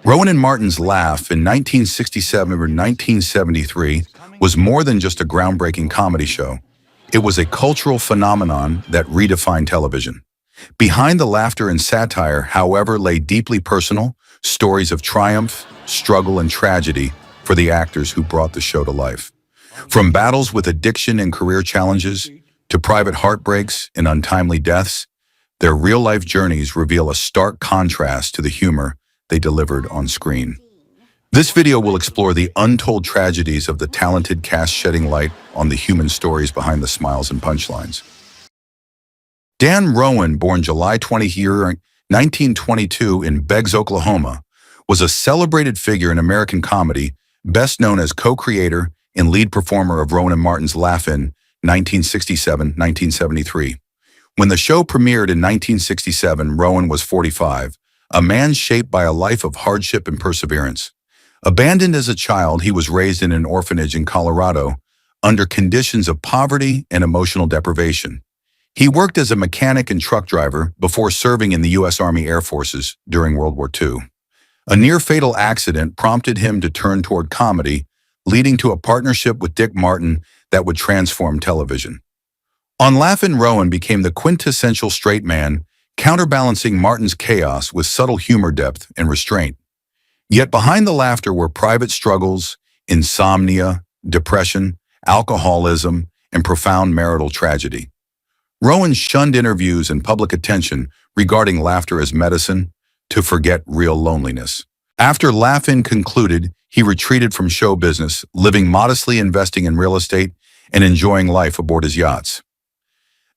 Rowan and Martin's Laugh in 1967 or 1973 was more than just a groundbreaking comedy show. It was a cultural phenomenon that redefined television. Behind the laughter and satire, however, lay deeply personal stories of triumph, struggle, and tragedy for the actors who brought the show to life. From battles with addiction and career challenges to private heartbreaks and untimely deaths, their real-life journeys reveal a stark contrast to the humor they delivered on screen. This video will explore the untold tragedies of the talented cast, shedding light on the human stories behind the smiles and punchlines. Dan Rowan, born July 20, 1922 in Beggs, Oklahoma, was a celebrated figure in American comedy, best known as co-creator and lead performer of Rowan and Martin's Laugh in 1967-1973. When the show premiered in 1967, Rowan was 45, a man shaped by a life of hardship and perseverance. Abandoned as a child, he was raised in an orphanage in Colorado under conditions of poverty and emotional deprivation. He worked as a mechanic and truck driver before serving in the U.S. Army Air Forces during World War II. A near-fatal accident prompted him to turn toward comedy, leading to a partnership with Dick Martin that would transform television. On Laugh-In, Rowan became the quintessential straight man, counterbalancing Martin's chaos with subtle humor, depth, and restraint. Yet behind the laughter were private struggles, insomnia, depression, alcoholism, and profound marital tragedy. Rowan shunned interviews and public attention regarding laughter as medicine to forget real loneliness. After Laugh-In concluded, he retreated from show business, living modestly, investing in real estate, and enjoying life aboard his yachts.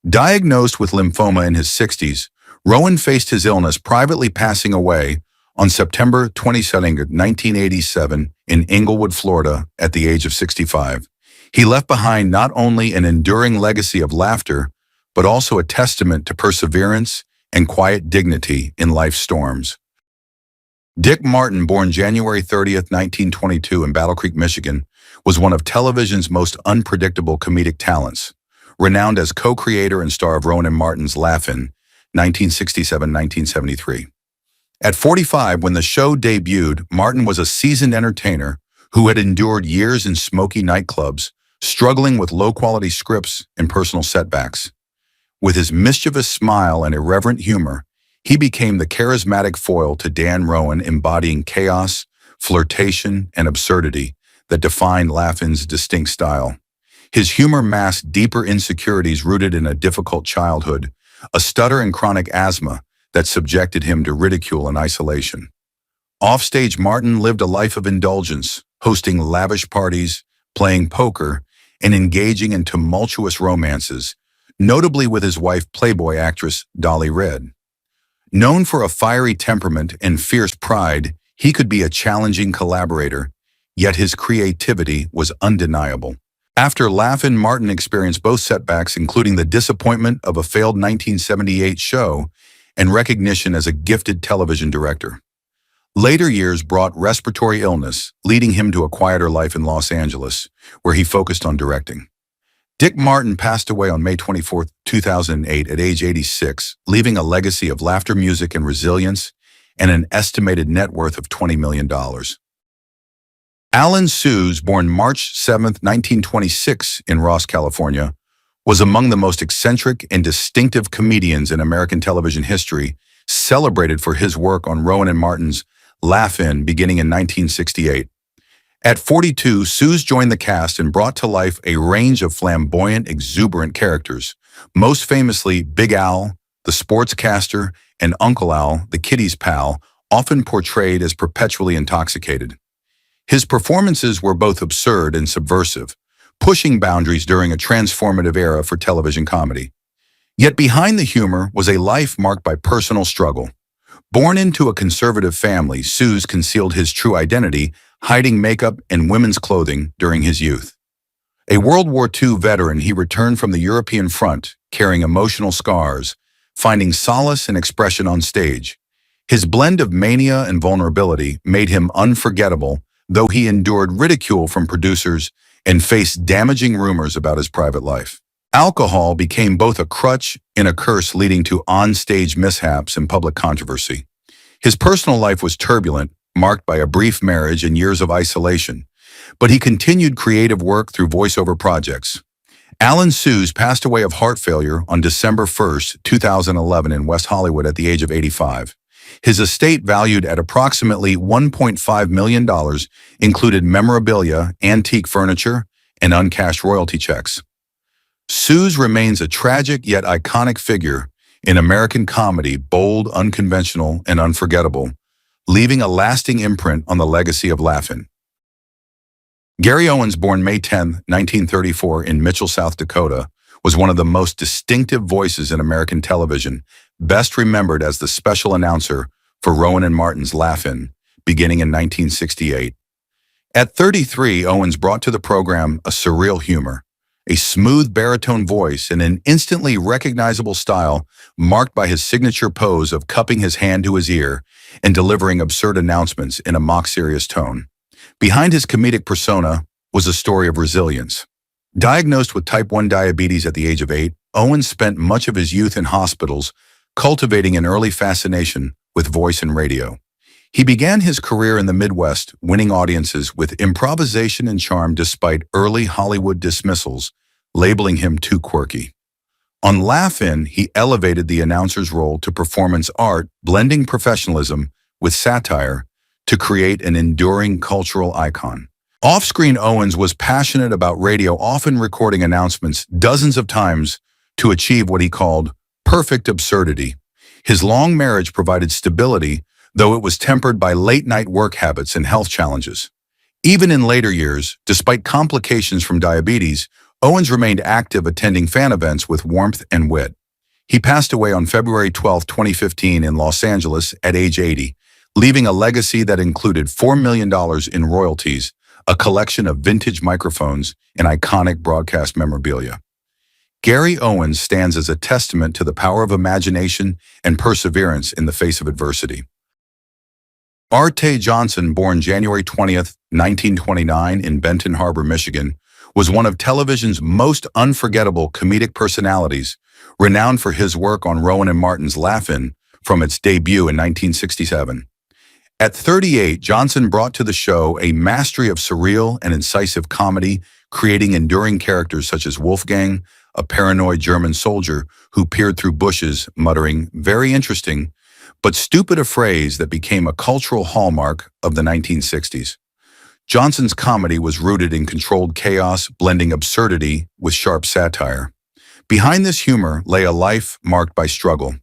Diagnosed with lymphoma in his 60s, Rowan faced his illness, privately passing away on September 22, 1987 in Inglewood, Florida, at the age of 65. He left behind not only an enduring legacy of laughter, but also a testament to perseverance and quiet dignity in life's storms. Dick Martin, born January 30, 1922 in Battle Creek, Michigan, was one of television's most unpredictable comedic talents. Renowned as co-creator and star of Rowan and Martin's Laugh in 1967-1973. At 45, when the show debuted, Martin was a seasoned entertainer who had endured years in smoky nightclubs, struggling with low-quality scripts and personal setbacks. With his mischievous smile and irreverent humor, he became the charismatic foil to Dan Rowan, embodying chaos, flirtation, and absurdity that defined Laugh-In's distinct style. His humor masked deeper insecurities rooted in a difficult childhood, a stutter and chronic asthma that subjected him to ridicule and isolation. Offstage, Martin lived a life of indulgence, hosting lavish parties, playing poker, and engaging in tumultuous romances, notably with his wife, Playboy actress Dolly Redd. Known for a fiery temperament and fierce pride, he could be a challenging collaborator, yet his creativity was undeniable. After Laugh-In, Martin experienced both setbacks, including the disappointment of a failed 1978 show and recognition as a gifted television director. Later years brought respiratory illness, leading him to a quieter life in Los Angeles, where he focused on directing. Dick Martin passed away on May 24, 2008 at age 86, leaving a legacy of laughter, music, and resilience, and an estimated net worth of $20 million. Alan Suze, born March 7, 1926 in Ross, California, was among the most eccentric and distinctive comedians in American television history, celebrated for his work on Rowan and Martin's Laugh-In beginning in 1968. At 42, Suze joined the cast and brought to life a range of flamboyant, exuberant characters, most famously Big Al, the sportscaster, and Uncle Al, the kiddies' pal, often portrayed as perpetually intoxicated. His performances were both absurd and subversive, pushing boundaries during a transformative era for television comedy. Yet behind the humor was a life marked by personal struggle. Born into a conservative family, Suze concealed his true identity, hiding makeup and women's clothing during his youth. A World War II veteran, he returned from the European front, carrying emotional scars, finding solace and expression on stage. His blend of mania and vulnerability made him unforgettable, though he endured ridicule from producers and faced damaging rumors about his private life. Alcohol became both a crutch and a curse, leading to on-stage mishaps and public controversy. His personal life was turbulent, marked by a brief marriage and years of isolation, but he continued creative work through voiceover projects. Alan Sues passed away of heart failure on December 1st, 2011 in West Hollywood at the age of 85. His estate, valued at approximately $1.5 million, included memorabilia, antique furniture, and uncashed royalty checks. Sues remains a tragic yet iconic figure in American comedy, bold, unconventional, and unforgettable, leaving a lasting imprint on the legacy of Laugh-In. Gary Owens, born May 10, 1934 in Mitchell, South Dakota, was one of the most distinctive voices in American television, best remembered as the special announcer for Rowan and Martin's Laugh-In, beginning in 1968. At 33, Owens brought to the program a surreal humor, a smooth baritone voice, and an instantly recognizable style marked by his signature pose of cupping his hand to his ear and delivering absurd announcements in a mock-serious tone. Behind his comedic persona was a story of resilience. Diagnosed with type 1 diabetes at the age of 8, Owens spent much of his youth in hospitals, cultivating an early fascination with voice and radio. He began his career in the Midwest, winning audiences with improvisation and charm despite early Hollywood dismissals, labeling him too quirky. On Laugh-In, he elevated the announcer's role to performance art, blending professionalism with satire to create an enduring cultural icon. Off-screen, Owens was passionate about radio, often recording announcements dozens of times to achieve what he called perfect absurdity. His long marriage provided stability, though it was tempered by late-night work habits and health challenges. Even in later years, despite complications from diabetes, Owens remained active, attending fan events with warmth and wit. He passed away on February 12, 2015 in Los Angeles at age 80, leaving a legacy that included $4 million in royalties, a collection of vintage microphones, and iconic broadcast memorabilia. Gary Owens stands as a testament to the power of imagination and perseverance in the face of adversity. Arte Johnson, born January 20th, 1929 in Benton Harbor, Michigan, was one of television's most unforgettable comedic personalities, renowned for his work on Rowan and Martin's Laugh-In from its debut in 1967. At 38, Johnson brought to the show a mastery of surreal and incisive comedy, creating enduring characters such as Wolfgang, a paranoid German soldier who peered through bushes, muttering, "Very interesting," but stupid, a phrase that became a cultural hallmark of the 1960s. Johnson's comedy was rooted in controlled chaos, blending absurdity with sharp satire. Behind this humor lay a life marked by struggle.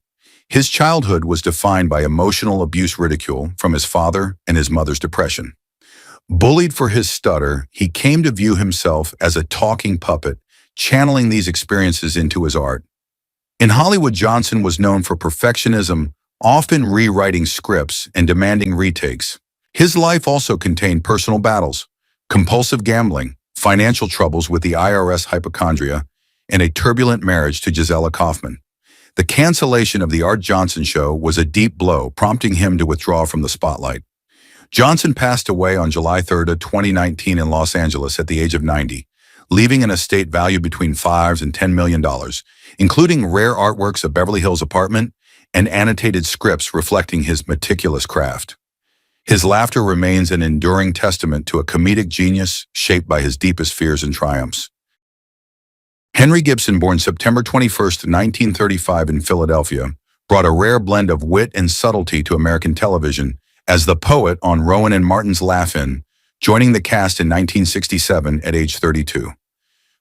His childhood was defined by emotional abuse, ridicule from his father and his mother's depression. Bullied for his stutter, he came to view himself as a talking puppet, channeling these experiences into his art. In Hollywood, Johnson was known for perfectionism, often rewriting scripts and demanding retakes. His life also contained personal battles, compulsive gambling, financial troubles with the IRS, hypochondria, and a turbulent marriage to Gisela Kaufman. The cancellation of The Art Johnson Show was a deep blow, prompting him to withdraw from the spotlight. Johnson passed away on July 3rd, 2019 in Los Angeles at the age of 90, leaving an estate valued between $5 and $10 million, including rare artworks, a Beverly Hills apartment, and annotated scripts reflecting his meticulous craft. His laughter remains an enduring testament to a comedic genius shaped by his deepest fears and triumphs. Henry Gibson, born September 21st, 1935 in Philadelphia, brought a rare blend of wit and subtlety to American television as the poet on Rowan and Martin's Laugh-In, joining the cast in 1967 at age 32.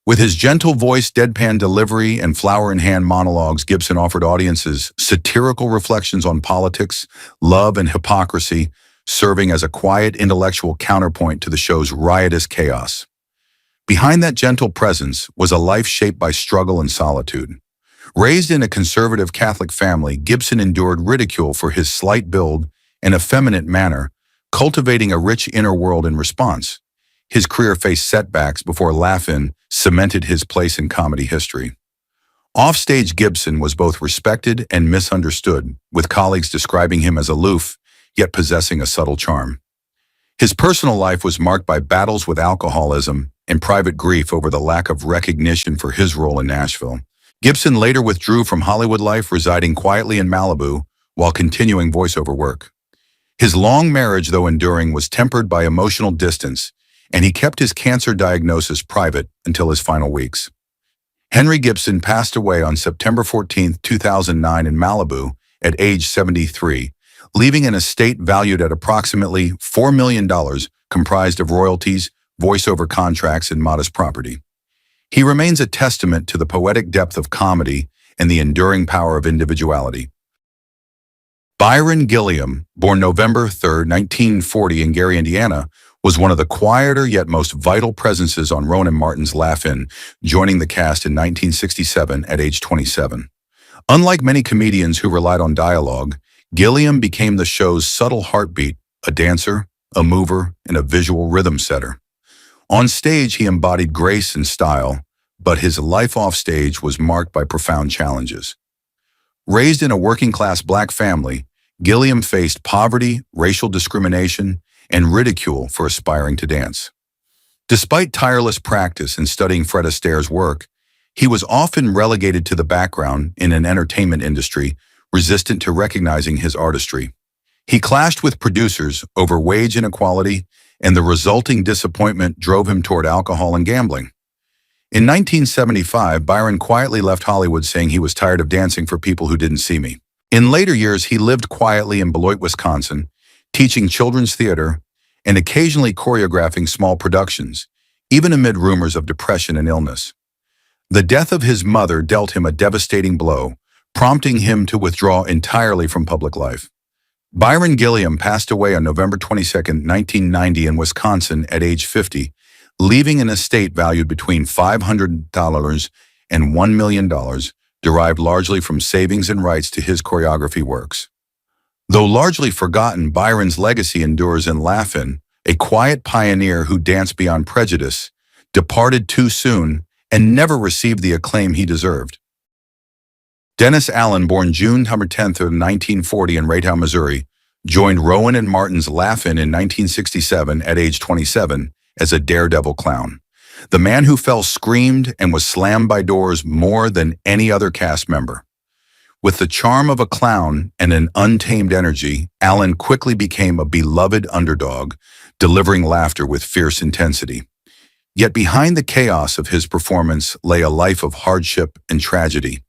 With his gentle voice, deadpan delivery, and flower-in-hand monologues, Gibson offered audiences satirical reflections on politics, love, and hypocrisy, serving as a quiet intellectual counterpoint to the show's riotous chaos. Behind that gentle presence was a life shaped by struggle and solitude. Raised in a conservative Catholic family, Gibson endured ridicule for his slight build and effeminate manner, cultivating a rich inner world in response. His career faced setbacks before Laugh-In cemented his place in comedy history. Offstage, Gibson was both respected and misunderstood, with colleagues describing him as aloof, yet possessing a subtle charm. His personal life was marked by battles with alcoholism and private grief over the lack of recognition for his role in Nashville. Gibson later withdrew from Hollywood life, residing quietly in Malibu while continuing voiceover work. His long marriage, though enduring, was tempered by emotional distance, and he kept his cancer diagnosis private until his final weeks. Henry Gibson passed away on September 14, 2009 in Malibu at age 73, leaving an estate valued at approximately $4 million, comprised of royalties, voiceover contracts, and modest property. He remains a testament to the poetic depth of comedy and the enduring power of individuality. Byron Gilliam, born November 3, 1940 in Gary, Indiana, was one of the quieter yet most vital presences on Rowan and Martin's Laugh-In, joining the cast in 1967 at age 27. Unlike many comedians who relied on dialogue, Gilliam became the show's subtle heartbeat, a dancer, a mover, and a visual rhythm setter. On stage, he embodied grace and style, but his life off stage was marked by profound challenges. Raised in a working-class black family, Gilliam faced poverty, racial discrimination, and ridicule for aspiring to dance. Despite tireless practice and studying Fred Astaire's work, he was often relegated to the background in an entertainment industry resistant to recognizing his artistry. He clashed with producers over wage inequality, and the resulting disappointment drove him toward alcohol and gambling. In 1975, Byron quietly left Hollywood, saying he was tired of dancing for people who didn't see me. In later years, he lived quietly in Beloit, Wisconsin, teaching children's theater and occasionally choreographing small productions, even amid rumors of depression and illness. The death of his mother dealt him a devastating blow, prompting him to withdraw entirely from public life. Byron Gilliam passed away on November 22, 1990 in Wisconsin at age 50, leaving an estate valued between $500 and $1 million, derived largely from savings and rights to his choreography works. Though largely forgotten, Byron's legacy endures in Laugh-In, a quiet pioneer who danced beyond prejudice, departed too soon, and never received the acclaim he deserved. Dennis Allen, born June 10, 1940 in Raytown, Missouri, joined Rowan and Martin's Laugh-In in 1967 at age 27 as a daredevil clown. The man who fell screamed and was slammed by doors more than any other cast member. With the charm of a clown and an untamed energy, Allen quickly became a beloved underdog, delivering laughter with fierce intensity. Yet behind the chaos of his performance lay a life of hardship and tragedy.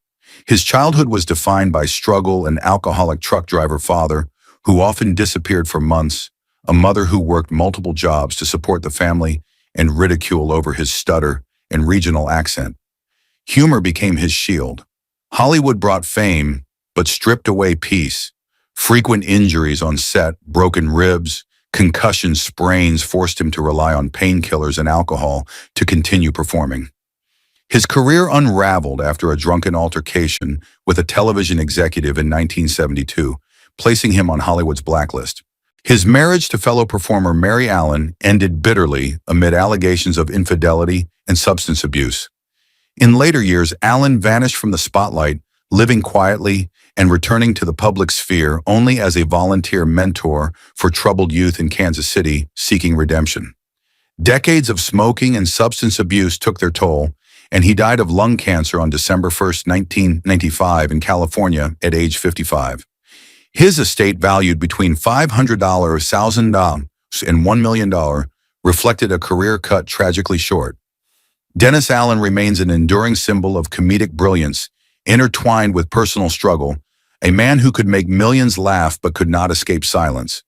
His childhood was defined by struggle: an alcoholic truck driver father who often disappeared for months, a mother who worked multiple jobs to support the family, and ridicule over his stutter and regional accent. Humor became his shield. Hollywood brought fame, but stripped away peace. Frequent injuries on set, broken ribs, concussion sprains forced him to rely on painkillers and alcohol to continue performing. His career unraveled after a drunken altercation with a television executive in 1972, placing him on Hollywood's blacklist. His marriage to fellow performer Mary Allen ended bitterly amid allegations of infidelity and substance abuse. In later years, Allen vanished from the spotlight, living quietly and returning to the public sphere only as a volunteer mentor for troubled youth in Kansas City seeking redemption. Decades of smoking and substance abuse took their toll, and he died of lung cancer on December 1, 1995 in California at age 55. His estate, valued between $500,000 and $1 million, reflected a career cut tragically short. Dennis Allen remains an enduring symbol of comedic brilliance, intertwined with personal struggle, a man who could make millions laugh but could not escape silence.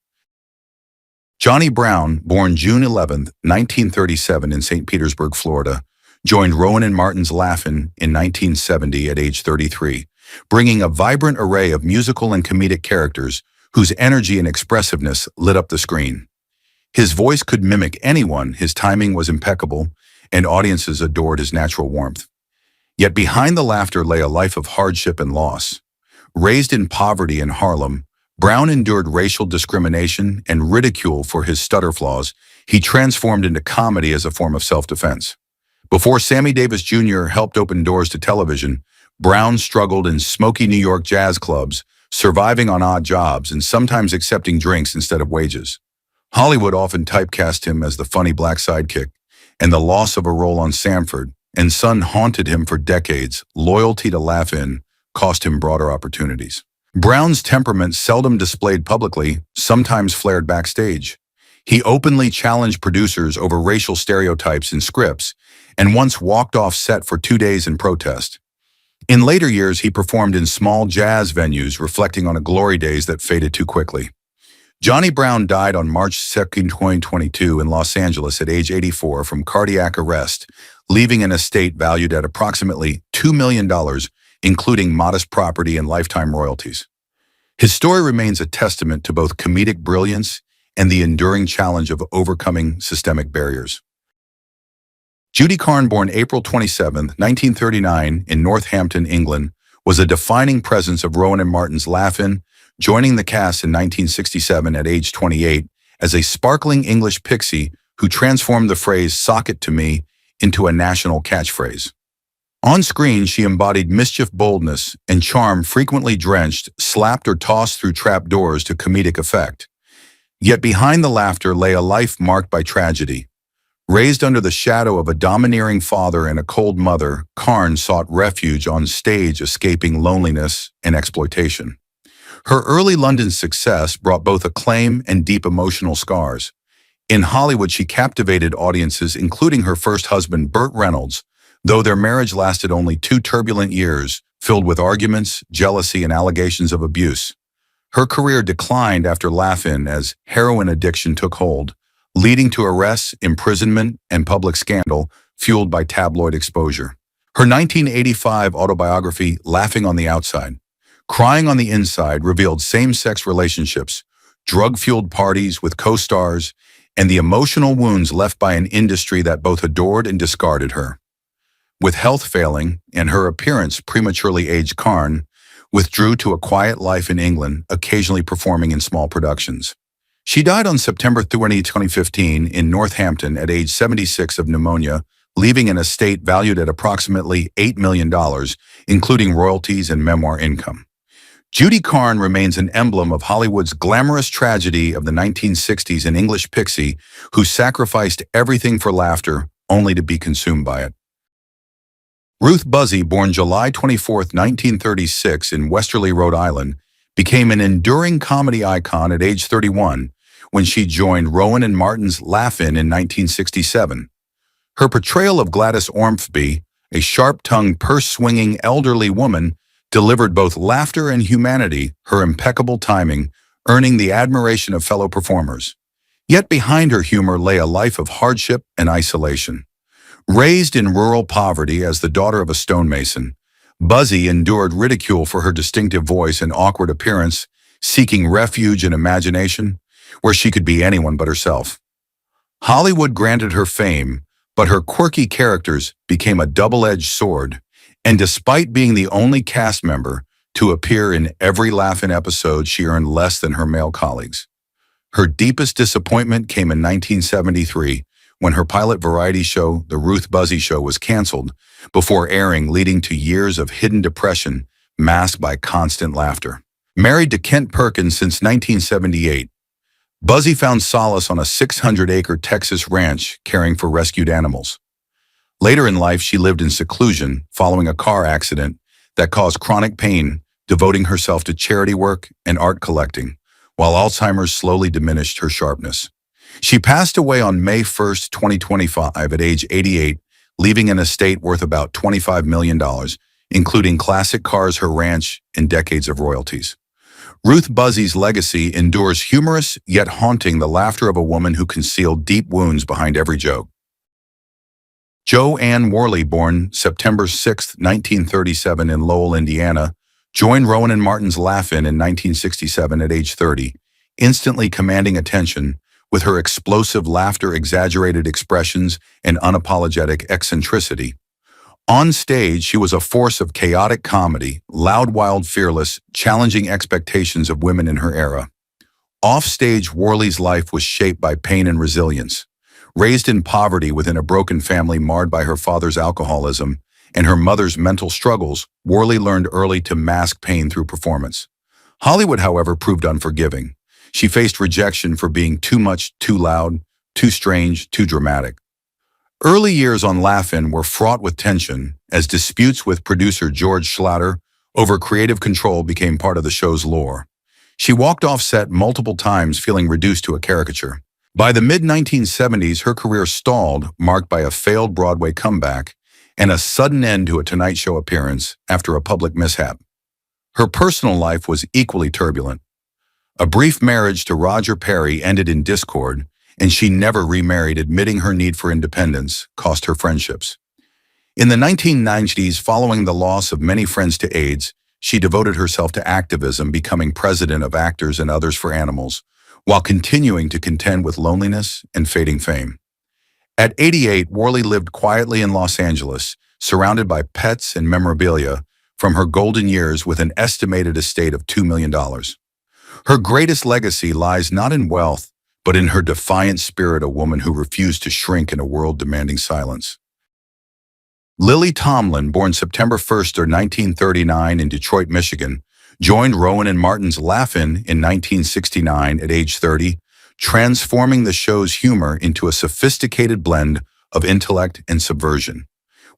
Johnny Brown, born June 11, 1937 in St. Petersburg, Florida, joined Rowan and Martin's Laugh-In in 1970 at age 33, bringing a vibrant array of musical and comedic characters whose energy and expressiveness lit up the screen. His voice could mimic anyone, his timing was impeccable, and audiences adored his natural warmth. Yet behind the laughter lay a life of hardship and loss. Raised in poverty in Harlem, Brown endured racial discrimination and ridicule for his stutter flaws. He transformed into comedy as a form of self-defense. Before Sammy Davis Jr. helped open doors to television, Brown struggled in smoky New York jazz clubs, surviving on odd jobs and sometimes accepting drinks instead of wages. Hollywood often typecast him as the funny black sidekick, and the loss of a role on Sanford and Son haunted him for decades. Loyalty to Laugh-In cost him broader opportunities. Brown's temperament seldom displayed publicly, sometimes flared backstage. He openly challenged producers over racial stereotypes in scripts and once walked off set for 2 days in protest. In later years, he performed in small jazz venues, reflecting on a glory days that faded too quickly. Johnny Brown died on March 2, 2022 in Los Angeles at age 84 from cardiac arrest, leaving an estate valued at approximately $2 million, including modest property and lifetime royalties. His story remains a testament to both comedic brilliance and the enduring challenge of overcoming systemic barriers. Judy Carne, born April 27, 1939, in Northampton, England, was a defining presence of Rowan and Martin's Laugh-In, joining the cast in 1967 at age 28 as a sparkling English pixie who transformed the phrase "sock it to me" into a national catchphrase. On screen, she embodied mischief, boldness, and charm, frequently drenched, slapped, or tossed through trap doors to comedic effect. Yet behind the laughter lay a life marked by tragedy. Raised under the shadow of a domineering father and a cold mother, Carne sought refuge on stage, escaping loneliness and exploitation. Her early London success brought both acclaim and deep emotional scars. In Hollywood, she captivated audiences, including her first husband, Burt Reynolds, though their marriage lasted only 2 turbulent years, filled with arguments, jealousy, and allegations of abuse. Her career declined after Laugh-In as heroin addiction took hold, leading to arrests, imprisonment, and public scandal fueled by tabloid exposure. Her 1985 autobiography, Laughing on the Outside, Crying on the Inside, revealed same-sex relationships, drug-fueled parties with co-stars, and the emotional wounds left by an industry that both adored and discarded her. With health failing and her appearance prematurely aged, Carne withdrew to a quiet life in England, occasionally performing in small productions. She died on September 20, 2015 in Northampton at age 76 of pneumonia, leaving an estate valued at approximately $8 million, including royalties and memoir income. Judy Carne remains an emblem of Hollywood's glamorous tragedy of the 1960s, an English pixie who sacrificed everything for laughter only to be consumed by it. Ruth Buzzi, born July 24, 1936 in Westerly, Rhode Island, became an enduring comedy icon at age 31 when she joined Rowan and Martin's Laugh-In 1967. Her portrayal of Gladys Ormsby, a sharp-tongued, purse-swinging elderly woman, delivered both laughter and humanity, her impeccable timing earning the admiration of fellow performers. Yet behind her humor lay a life of hardship and isolation. Raised in rural poverty as the daughter of a stonemason, Buzzi endured ridicule for her distinctive voice and awkward appearance, seeking refuge in imagination, where she could be anyone but herself. Hollywood granted her fame, but her quirky characters became a double-edged sword, and despite being the only cast member to appear in every Laugh-In episode, she earned less than her male colleagues. Her deepest disappointment came in 1973, when her pilot variety show, The Ruth Buzzi Show, was canceled before airing, leading to years of hidden depression masked by constant laughter. Married to Kent Perkins since 1978, Buzzi found solace on a 600-acre Texas ranch caring for rescued animals. Later in life, she lived in seclusion following a car accident that caused chronic pain, devoting herself to charity work and art collecting, while Alzheimer's slowly diminished her sharpness. She passed away on May 1, 2025 at age 88, leaving an estate worth about $25 million, including classic cars, her ranch, and decades of royalties. Ruth Buzzi's legacy endures, humorous yet haunting, the laughter of a woman who concealed deep wounds behind every joke. Jo Ann Worley, born September 6, 1937 in Lowell, Indiana, joined Rowan and Martin's Laugh-In 1967 at age 30, instantly commanding attention with her explosive laughter, exaggerated expressions, and unapologetic eccentricity. On stage, she was a force of chaotic comedy, loud, wild, fearless, challenging expectations of women in her era. Off-stage, Worley's life was shaped by pain and resilience. Raised in poverty within a broken family marred by her father's alcoholism and her mother's mental struggles, Worley learned early to mask pain through performance. Hollywood, however, proved unforgiving. She faced rejection for being too much, too loud, too strange, too dramatic. Early years on Laugh-In were fraught with tension, as disputes with producer George Schlatter over creative control became part of the show's lore. She walked off set multiple times feeling reduced to a caricature. By the mid-1970s, her career stalled, marked by a failed Broadway comeback and a sudden end to a Tonight Show appearance after a public mishap. Her personal life was equally turbulent. A brief marriage to Roger Perry ended in discord, and she never remarried, admitting her need for independence cost her friendships. In the 1990s, following the loss of many friends to AIDS, she devoted herself to activism, becoming president of Actors and Others for Animals, while continuing to contend with loneliness and fading fame. At 88, Worley lived quietly in Los Angeles, surrounded by pets and memorabilia from her golden years with an estimated estate of $2 million. Her greatest legacy lies not in wealth, but in her defiant spirit, a woman who refused to shrink in a world demanding silence. Lily Tomlin, born September 1st, 1939 in Detroit, Michigan, joined Rowan and Martin's Laugh-In 1969 at age 30, transforming the show's humor into a sophisticated blend of intellect and subversion.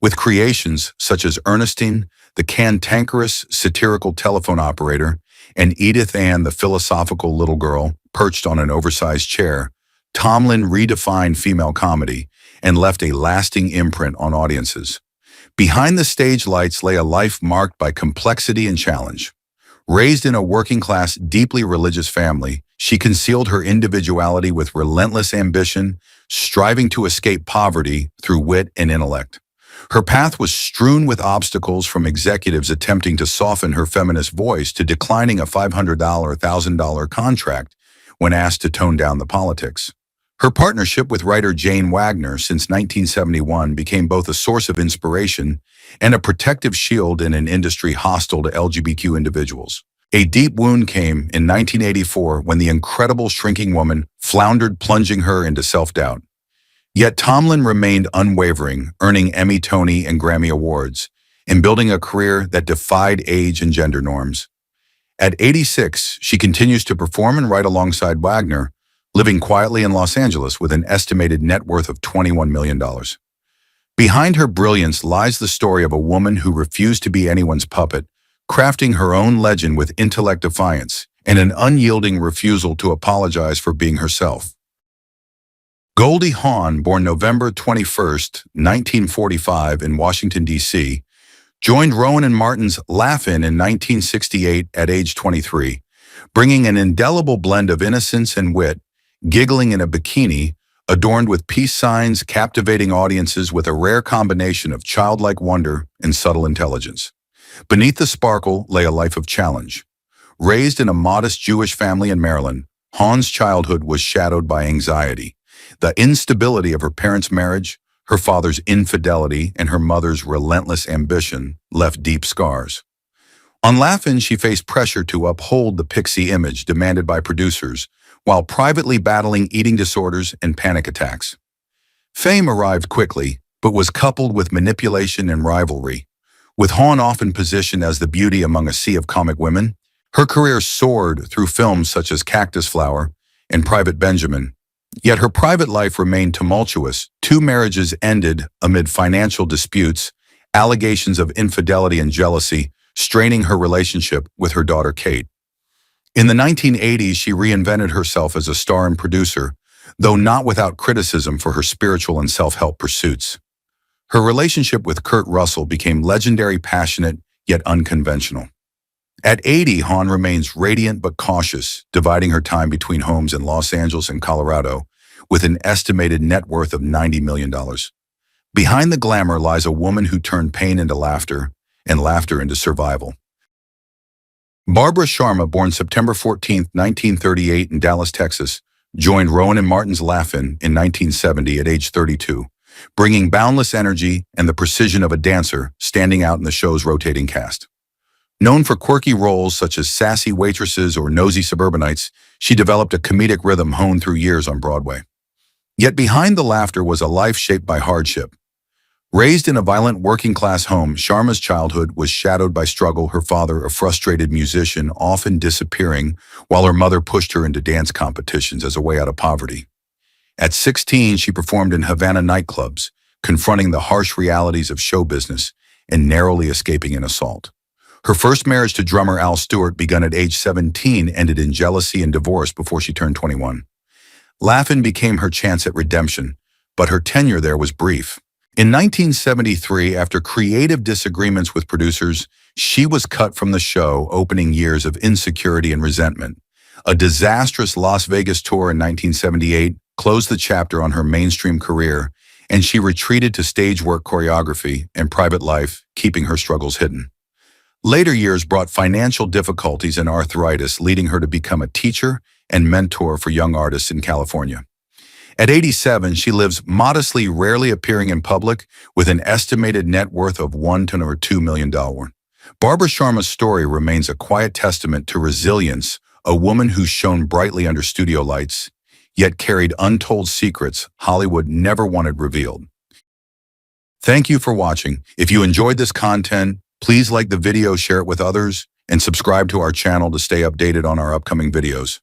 With creations such as Ernestine, the cantankerous satirical telephone operator, and Edith Ann, the philosophical little girl perched on an oversized chair, Tomlin redefined female comedy and left a lasting imprint on audiences. Behind the stage lights lay a life marked by complexity and challenge. Raised in a working-class, deeply religious family, she concealed her individuality with relentless ambition, striving to escape poverty through wit and intellect. Her path was strewn with obstacles, from executives attempting to soften her feminist voice to declining a $500, $1,000 contract when asked to tone down the politics. Her partnership with writer Jane Wagner since 1971 became both a source of inspiration and a protective shield in an industry hostile to LGBTQ individuals. A deep wound came in 1984 when the incredible shrinking woman floundered, plunging her into self-doubt. Yet Tomlin remained unwavering, earning Emmy, Tony, and Grammy Awards, and building a career that defied age and gender norms. At 86, she continues to perform and write alongside Wagner, living quietly in Los Angeles with an estimated net worth of $21 million. Behind her brilliance lies the story of a woman who refused to be anyone's puppet, crafting her own legend with intellect, defiance, and an unyielding refusal to apologize for being herself. Goldie Hawn, born November 21st, 1945 in Washington, D.C., joined Rowan and Martin's Laugh-In 1968 at age 23, bringing an indelible blend of innocence and wit, giggling in a bikini adorned with peace signs, captivating audiences with a rare combination of childlike wonder and subtle intelligence. Beneath the sparkle lay a life of challenge. Raised in a modest Jewish family in Maryland, Hawn's childhood was shadowed by anxiety. The instability of her parents' marriage, her father's infidelity, and her mother's relentless ambition left deep scars. On Laugh-In, she faced pressure to uphold the pixie image demanded by producers, while privately battling eating disorders and panic attacks. Fame arrived quickly, but was coupled with manipulation and rivalry. With Hawn often positioned as the beauty among a sea of comic women, her career soared through films such as Cactus Flower and Private Benjamin. Yet her private life remained tumultuous. 2 marriages ended amid financial disputes, allegations of infidelity and jealousy, straining her relationship with her daughter Kate. In the 1980s, she reinvented herself as a star and producer, though not without criticism for her spiritual and self-help pursuits. Her relationship with Kurt Russell became legendary, passionate, yet unconventional. At 80, Hawn remains radiant but cautious, dividing her time between homes in Los Angeles and Colorado, with an estimated net worth of $90 million. Behind the glamour lies a woman who turned pain into laughter and laughter into survival. Barbara Sharma, born September 14, 1938 in Dallas, Texas, joined Rowan and Martin's Laugh-In 1970 at age 32, bringing boundless energy and the precision of a dancer, standing out in the show's rotating cast. Known for quirky roles such as sassy waitresses or nosy suburbanites, she developed a comedic rhythm honed through years on Broadway. Yet behind the laughter was a life shaped by hardship. Raised in a violent working-class home, Sharma's childhood was shadowed by struggle, her father, a frustrated musician, often disappearing, while her mother pushed her into dance competitions as a way out of poverty. At 16, she performed in Havana nightclubs, confronting the harsh realities of show business and narrowly escaping an assault. Her first marriage to drummer Al Stewart, begun at age 17, ended in jealousy and divorce before she turned 21. Laugh-In became her chance at redemption, but her tenure there was brief. In 1973, after creative disagreements with producers, she was cut from the show, opening years of insecurity and resentment. A disastrous Las Vegas tour in 1978 closed the chapter on her mainstream career, and she retreated to stage work, choreography, and private life, keeping her struggles hidden. Later years brought financial difficulties and arthritis, leading her to become a teacher and mentor for young artists in California. At 87, she lives modestly, rarely appearing in public, with an estimated net worth of $1 to $2 million. Barbara Sharma's story remains a quiet testament to resilience, a woman who shone brightly under studio lights, yet carried untold secrets Hollywood never wanted revealed. Thank you for watching. If you enjoyed this content, please like the video, share it with others, and subscribe to our channel to stay updated on our upcoming videos.